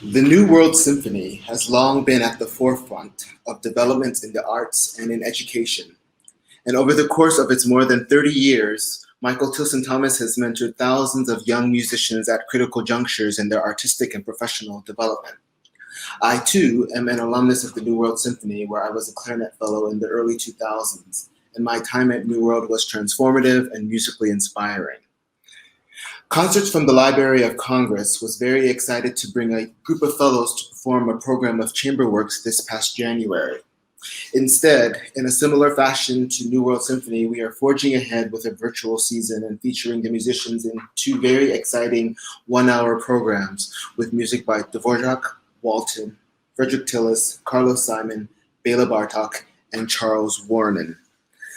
The New World Symphony has long been at the forefront of developments in the arts and in education. And over the course of its more than 30 years, Michael Tilson Thomas has mentored thousands of young musicians at critical junctures in their artistic and professional development. I, too, am an alumnus of the New World Symphony, where I was a clarinet fellow in the early 2000s, and my time at New World was transformative and musically inspiring. Concerts from the Library of Congress was very excited to bring a group of fellows to perform a program of chamber works this past January. Instead, in a similar fashion to New World Symphony, we are forging ahead with a virtual season and featuring the musicians in two very exciting one-hour programs with music by Dvorak, Walton, Frederick Tillis, Carlos Simon, Bela Bartok, and Charles Warren.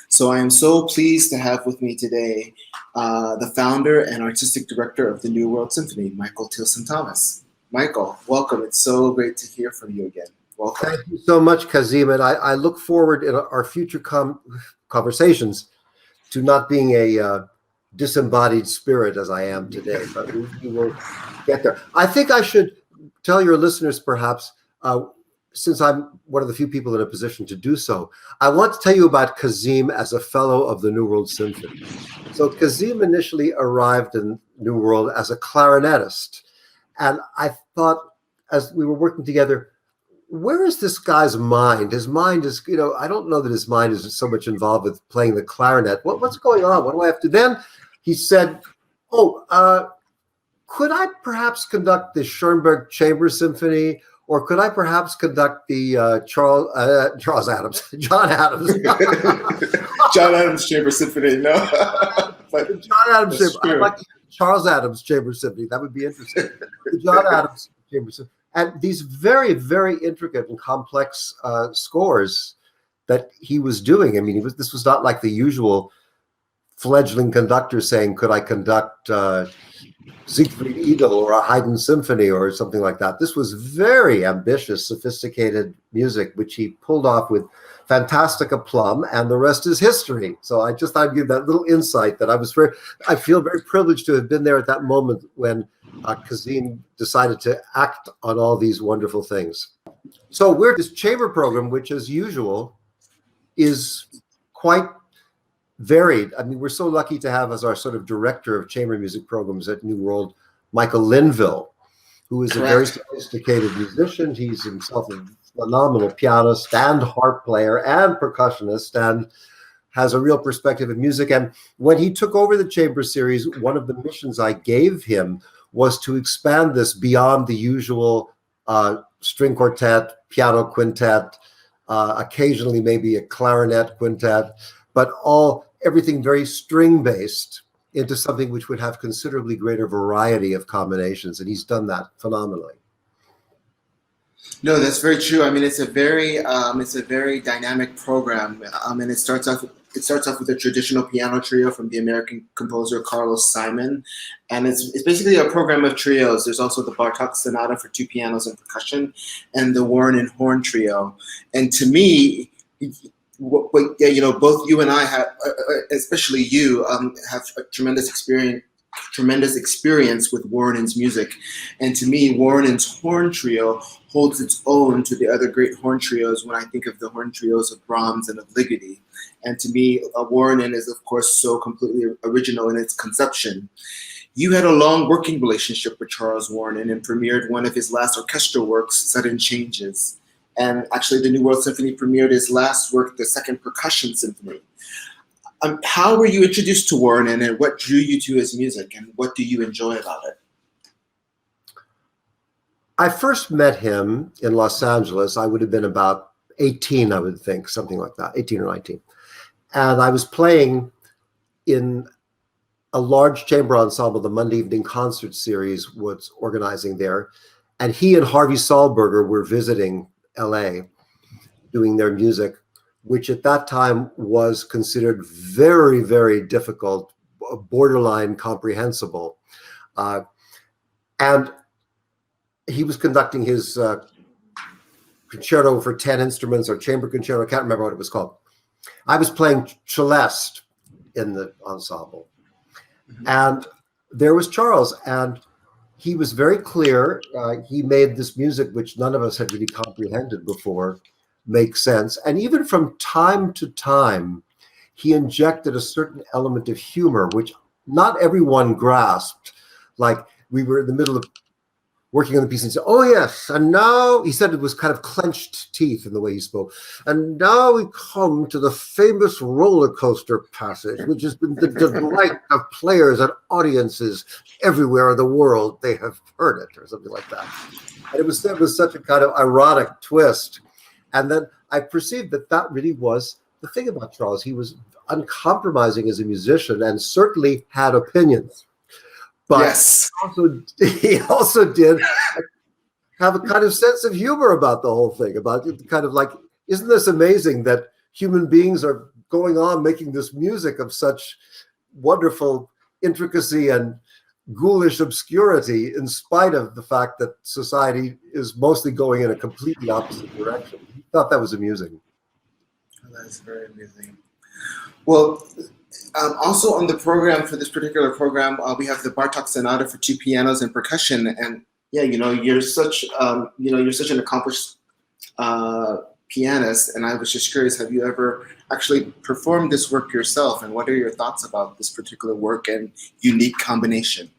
So I am so pleased to have with me today the founder and artistic director of the New World Symphony, Michael Tilson Thomas. Michael, welcome. It's so great to hear from you again. Welcome. Thank you so much, Kazim. And I look forward in our future conversations to not being a disembodied spirit as I am today, but we will get there. I think I should tell your listeners, perhaps, since I'm one of the few people in a position to do so, I want to tell you about Kazim as a fellow of the New World Symphony. So Kazim initially arrived in New World as a clarinetist. And I thought, as we were working together, where is this guy's mind? His mind is, I don't know that his mind is so much involved with playing the clarinet. What's going on? What do I have to? Then he said, could I perhaps conduct the Schoenberg Chamber Symphony? Or could I perhaps conduct the John Adams John Adams Chamber Symphony? No, but the John Adams Chamber. I'd like the Charles Adams Chamber Symphony. That would be interesting. The John Adams Chamber Symphony, and these very, very intricate and complex scores that he was doing. I mean, this was not like the usual fledgling conductor saying, "Could I conduct Siegfried Idyll or a Haydn symphony or something like that?" This was very ambitious, sophisticated music, which he pulled off with fantastic aplomb, and the rest is history. So I just thought I'd give that little insight that I feel very privileged to have been there at that moment when Kazim decided to act on all these wonderful things. So we're this chamber program, which as usual is quite varied. I mean, we're so lucky to have as our sort of director of chamber music programs at New World, Michael Linville, who is a very sophisticated musician. He's himself a phenomenal pianist and harp player and percussionist and has a real perspective in music. And when he took over the chamber series, one of the missions I gave him was to expand this beyond the usual string quartet, piano quintet, occasionally maybe a clarinet quintet, but everything very string-based into something which would have considerably greater variety of combinations, and he's done that phenomenally. No, that's very true. I mean, it's a very dynamic program, and it starts off with a traditional piano trio from the American composer Carlos Simon, and it's basically a program of trios. There's also the Bartok Sonata for two pianos and percussion, and the Warren and Horn trio. And to me, both you and I have, especially you, have a tremendous experience with Warren's music, and to me, Warren's horn trio holds its own to the other great horn trios when I think of the horn trios of Brahms and of Ligeti. And to me, Warren is of course so completely original in its conception. You had a long working relationship with Charles Warren and premiered one of his last orchestral works, Sudden Changes. And actually, the New World Symphony premiered his last work, the Second Percussion Symphony. How were you introduced to Warren, and what drew you to his music, and what do you enjoy about it? I first met him in Los Angeles. I would have been about 18, I would think, something like that, 18 or 19. And I was playing in a large chamber ensemble, the Monday Evening Concert Series was organizing there. And he and Harvey Sahlberger were visiting LA doing their music, which at that time was considered very, very difficult, borderline comprehensible. And he was conducting his concerto for 10 instruments or chamber concerto. I can't remember what it was called. I was playing celeste in the ensemble. And there was Charles, and he was very clear. He made this music, which none of us had really comprehended before, make sense. And even from time to time, he injected a certain element of humor, which not everyone grasped. Like we were in the middle of working on the piece and said, "Oh yes, and now," he said, it was kind of clenched teeth in the way he spoke. "And now we come to the famous roller coaster passage, which has been the delight of players and audiences everywhere in the world. They have heard it," or something like that. And it was such a kind of ironic twist. And then I perceived that really was the thing about Charles. He was uncompromising as a musician and certainly had opinions. But yes, he also did have a kind of sense of humor about the whole thing, about it, kind of like, isn't this amazing that human beings are going on making this music of such wonderful intricacy and ghoulish obscurity in spite of the fact that society is mostly going in a completely opposite direction. He thought that was amusing. That's very amusing. Well, also on the program, for this particular program, we have the Bartók Sonata for 2 pianos and percussion. And yeah, you're such an accomplished pianist. And I was just curious, have you ever actually performed this work yourself? And what are your thoughts about this particular work and unique combination?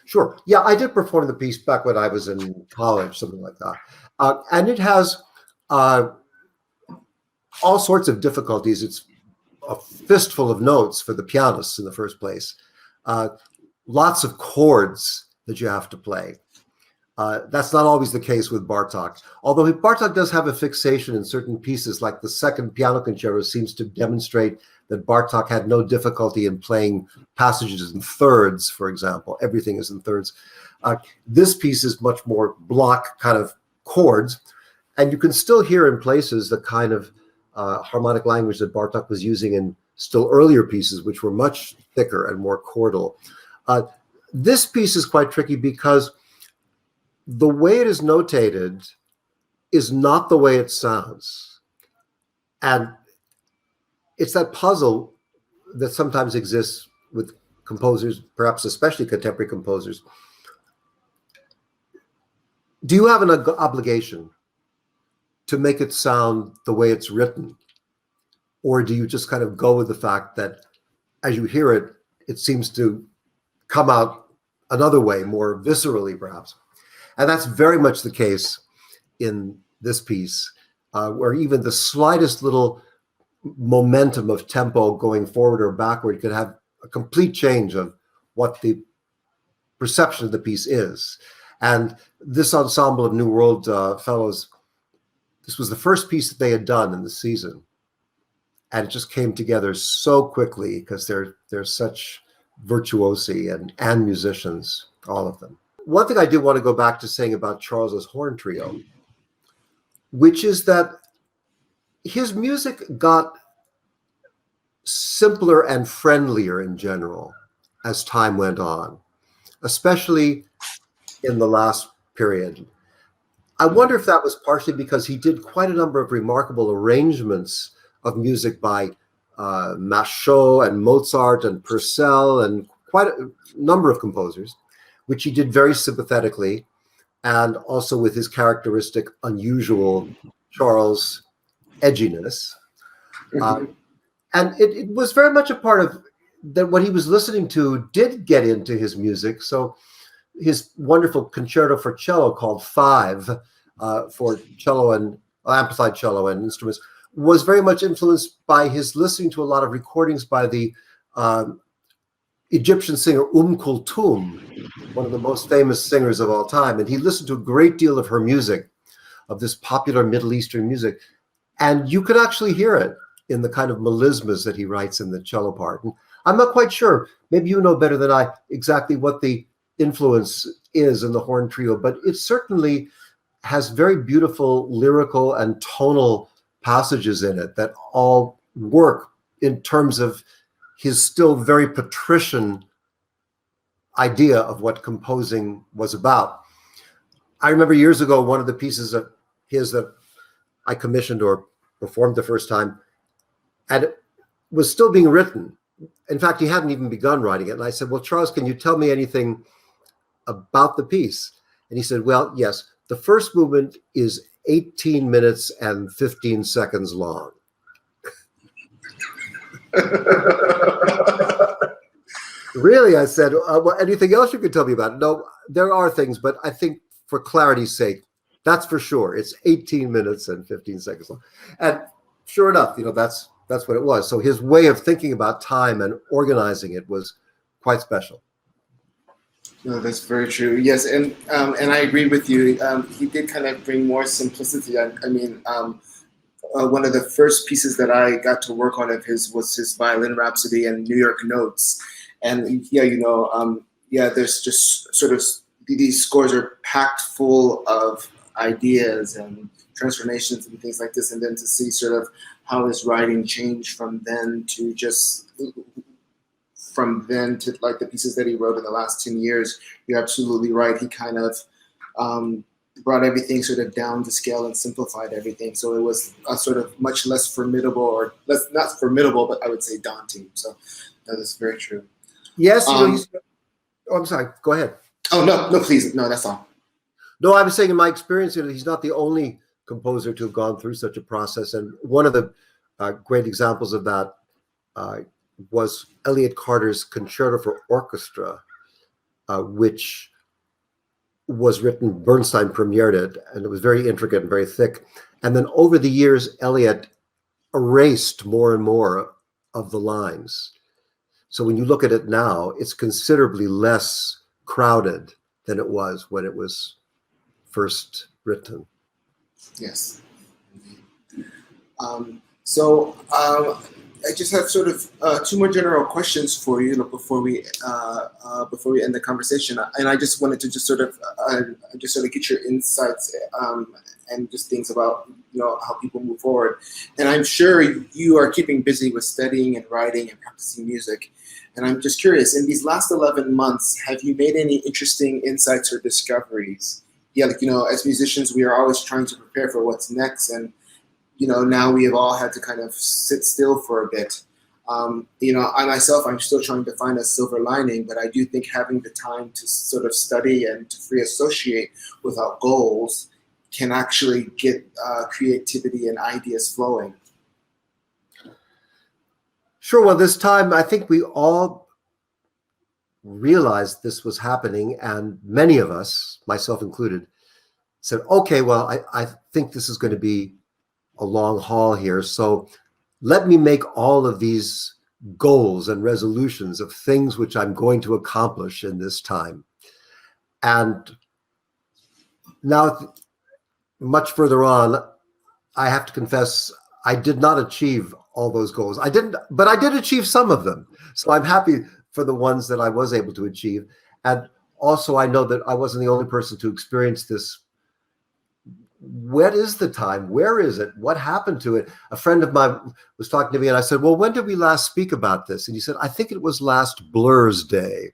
Sure. Yeah, I did perform the piece back when I was in college, something like that. And it has all sorts of difficulties. It's a fistful of notes for the pianists in the first place. Lots of chords that you have to play. That's not always the case with Bartók. Although Bartók does have a fixation in certain pieces, like the second piano concerto seems to demonstrate that Bartók had no difficulty in playing passages in thirds, for example. Everything is in thirds. This piece is much more block kind of chords, and you can still hear in places the kind of harmonic language that Bartók was using in still earlier pieces, which were much thicker and more chordal. This piece is quite tricky because the way it is notated is not the way it sounds. And it's that puzzle that sometimes exists with composers, perhaps especially contemporary composers. Do you have an obligation to make it sound the way it's written? Or do you just kind of go with the fact that as you hear it, it seems to come out another way, more viscerally perhaps? And that's very much the case in this piece, where even the slightest little momentum of tempo going forward or backward could have a complete change of what the perception of the piece is. And this ensemble of New World Fellows, this was the first piece that they had done in the season. And it just came together so quickly because they're such virtuosi and musicians, all of them. One thing I do want to go back to saying about Charles's horn trio, which is that his music got simpler and friendlier in general as time went on, especially in the last period. I wonder if that was partially because he did quite a number of remarkable arrangements of music by Machaut and Mozart and Purcell and quite a number of composers, which he did very sympathetically and also with his characteristic unusual Charles edginess. And it was very much a part of that what he was listening to did get into his music. So his wonderful concerto for cello called Five for cello and amplified cello and instruments was very much influenced by his listening to a lot of recordings by the Egyptian singer Kulthum, one of the most famous singers of all time. And he listened to a great deal of her music, of this popular Middle Eastern music. And you could actually hear it in the kind of melismas that he writes in the cello part. And I'm not quite sure, maybe you know better than I exactly what the influence is in the horn trio, but it certainly has very beautiful lyrical and tonal passages in it that all work in terms of his still very patrician idea of what composing was about. I remember years ago, one of the pieces of his that I commissioned or performed the first time, and it was still being written. In fact, he hadn't even begun writing it. And I said, well, Charles, can you tell me anything about the piece. And he said, well, yes, the first movement is 18 minutes and 15 seconds long. Really? I said, well, anything else you could tell me about it? No, there are things, but I think for clarity's sake, that's for sure. It's 18 minutes and 15 seconds long. And sure enough, that's what it was. So his way of thinking about time and organizing it was quite special. No, that's very true. Yes, and I agree with you. He did kind of bring more simplicity. One of the first pieces that I got to work on of his was his Violin Rhapsody and New York Notes. And there's just sort of, these scores are packed full of ideas and transformations and things like this. And then to see sort of how his writing changed from then to like the pieces that he wrote in the last 10 years, you're absolutely right. He kind of brought everything sort of down to scale and simplified everything. So it was a sort of much less formidable, or not formidable, but I would say daunting. So that is very true. Yes. I'm sorry. Go ahead. Oh, no, please. No, that's all. No, I was saying in my experience, he's not the only composer to have gone through such a process. And one of the great examples of that was Elliott Carter's Concerto for Orchestra, which was written, Bernstein premiered it, and it was very intricate and very thick. And then over the years, Elliott erased more and more of the lines. So when you look at it now, it's considerably less crowded than it was when it was first written. Yes. I just have sort of two more general questions for you before we end the conversation, and I just wanted to just sort of get your insights and just things about how people move forward. And I'm sure you are keeping busy with studying and writing and practicing music. And I'm just curious, in these last 11 months, have you made any interesting insights or discoveries? Yeah, as musicians, we are always trying to prepare for what's next, and now we have all had to kind of sit still for a bit. I myself, I'm still trying to find a silver lining, but I do think having the time to sort of study and to free associate without goals can actually get creativity and ideas flowing. Sure. Well, this time, I think we all realized this was happening, and many of us, myself included, said, okay, well, I think this is going to be a long haul here. So let me make all of these goals and resolutions of things which I'm going to accomplish in this time. And now, much further on, I have to confess, I did not achieve all those goals. But I did achieve some of them. So I'm happy for the ones that I was able to achieve. And also, I know that I wasn't the only person to experience this. What is the time? Where is it? What happened to it? A friend of mine was talking to me, and I said, well, when did we last speak about this? And he said, I think it was last Blur's Day.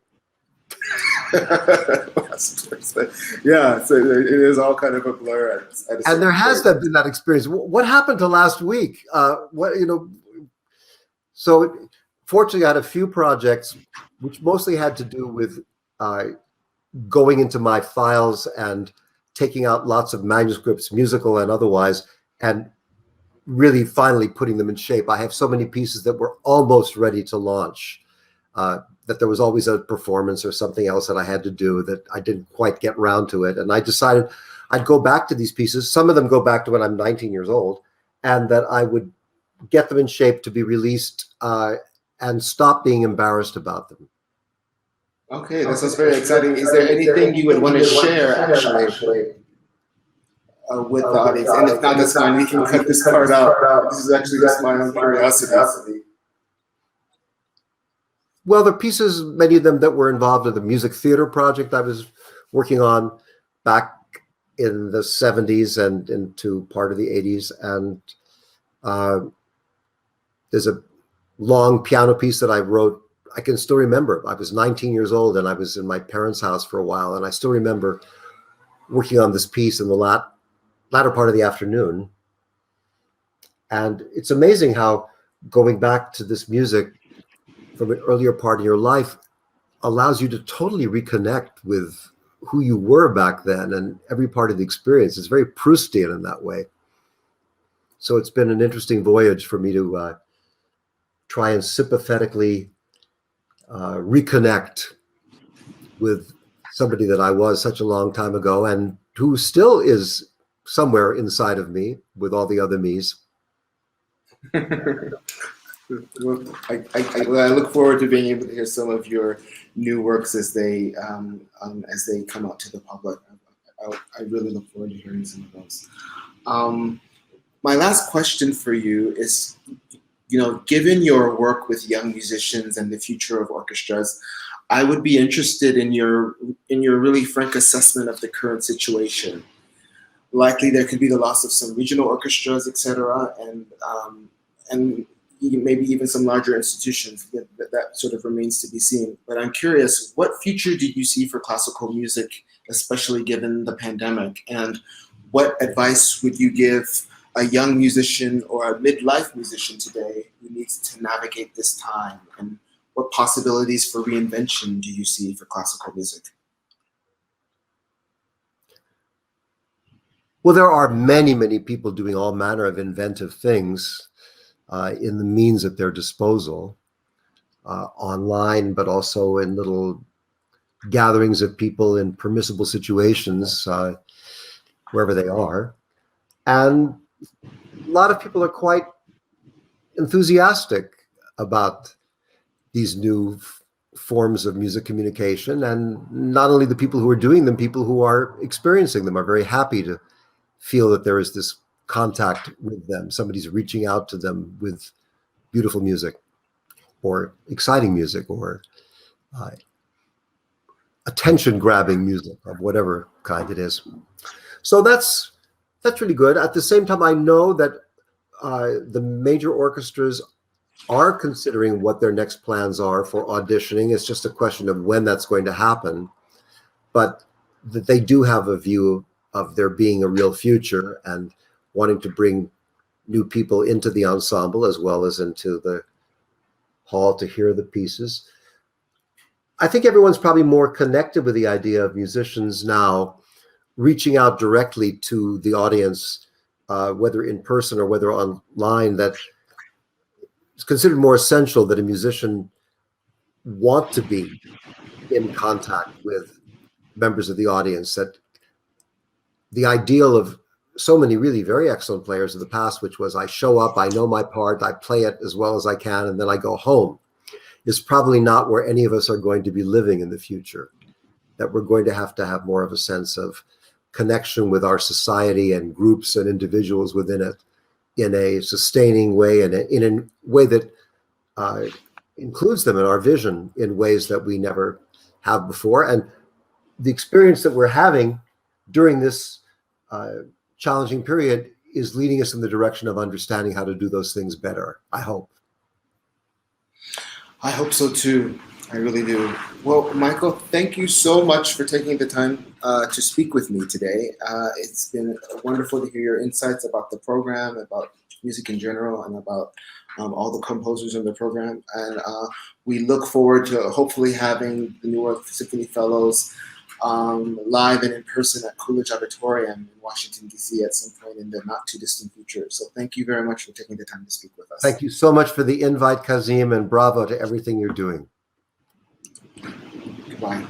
Yeah, so it is all kind of a blur. And there has been that experience. What happened to last week? So fortunately, I had a few projects which mostly had to do with going into my files and taking out lots of manuscripts, musical and otherwise, and really finally putting them in shape. I have so many pieces that were almost ready to launch, that there was always a performance or something else that I had to do that I didn't quite get around to it. And I decided I'd go back to these pieces. Some of them go back to when I'm 19 years old, and that I would get them in shape to be released and stop being embarrassed about them. Okay, this is very exciting. Is there anything you would want to share, actually, with the audience? And if not, that's fine. We can cut this part out. This is actually just my own curiosity. Well, the pieces, many of them that were involved in the music theater project I was working on back in the 70s and into part of the 80s. And there's a long piano piece that I wrote. I can still remember. I was 19 years old, and I was in my parents' house for a while, and I still remember working on this piece in the latter part of the afternoon. And it's amazing how going back to this music from an earlier part in your life allows you to totally reconnect with who you were back then, and every part of the experience is very Proustian in that way. So it's been an interesting voyage for me to try and sympathetically reconnect with somebody that I was such a long time ago, and who still is somewhere inside of me with all the other me's. Well, I look forward to being able to hear some of your new works as they come out to the public. I really look forward to hearing some of those. My last question for you is, given your work with young musicians and the future of orchestras, I would be interested in your really frank assessment of the current situation. Likely there could be the loss of some regional orchestras, et cetera, and maybe even some larger institutions. That sort of remains to be seen. But I'm curious, what future do you see for classical music, especially given the pandemic? And what advice would you give a young musician or a midlife musician today who needs to navigate this time? And what possibilities for reinvention do you see for classical music? Well, there are many, many people doing all manner of inventive things in the means at their disposal, online, but also in little gatherings of people in permissible situations, wherever they are. And a lot of people are quite enthusiastic about these new forms of music communication. And not only the people who are doing them, people who are experiencing them are very happy to feel that there is this contact with them. Somebody's reaching out to them with beautiful music or exciting music or attention-grabbing music of whatever kind it is. So that's really good. At the same time, I know that the major orchestras are considering what their next plans are for auditioning. It's just a question of when that's going to happen, but that they do have a view of there being a real future and wanting to bring new people into the ensemble as well as into the hall to hear the pieces. I think everyone's probably more connected with the idea of musicians now reaching out directly to the audience, whether in person or whether online. That it's considered more essential that a musician want to be in contact with members of the audience. That the ideal of so many really very excellent players of the past, which was I show up, I know my part, I play it as well as I can, and then I go home, is probably not where any of us are going to be living in the future. That we're going to have more of a sense of connection with our society and groups and individuals within it in a sustaining way and in a way that includes them in our vision in ways that we never have before. And the experience that we're having during this challenging period is leading us in the direction of understanding how to do those things better, I hope. I hope so too. I really do. Well, Michael, thank you so much for taking the time to speak with me today. It's been wonderful to hear your insights about the program, about music in general, and about all the composers in the program. And we look forward to hopefully having the New York Symphony Fellows live and in person at Coolidge Auditorium in Washington, D.C. at some point in the not too distant future. So thank you very much for taking the time to speak with us. Thank you so much for the invite, Kazim, and bravo to everything you're doing. Goodbye.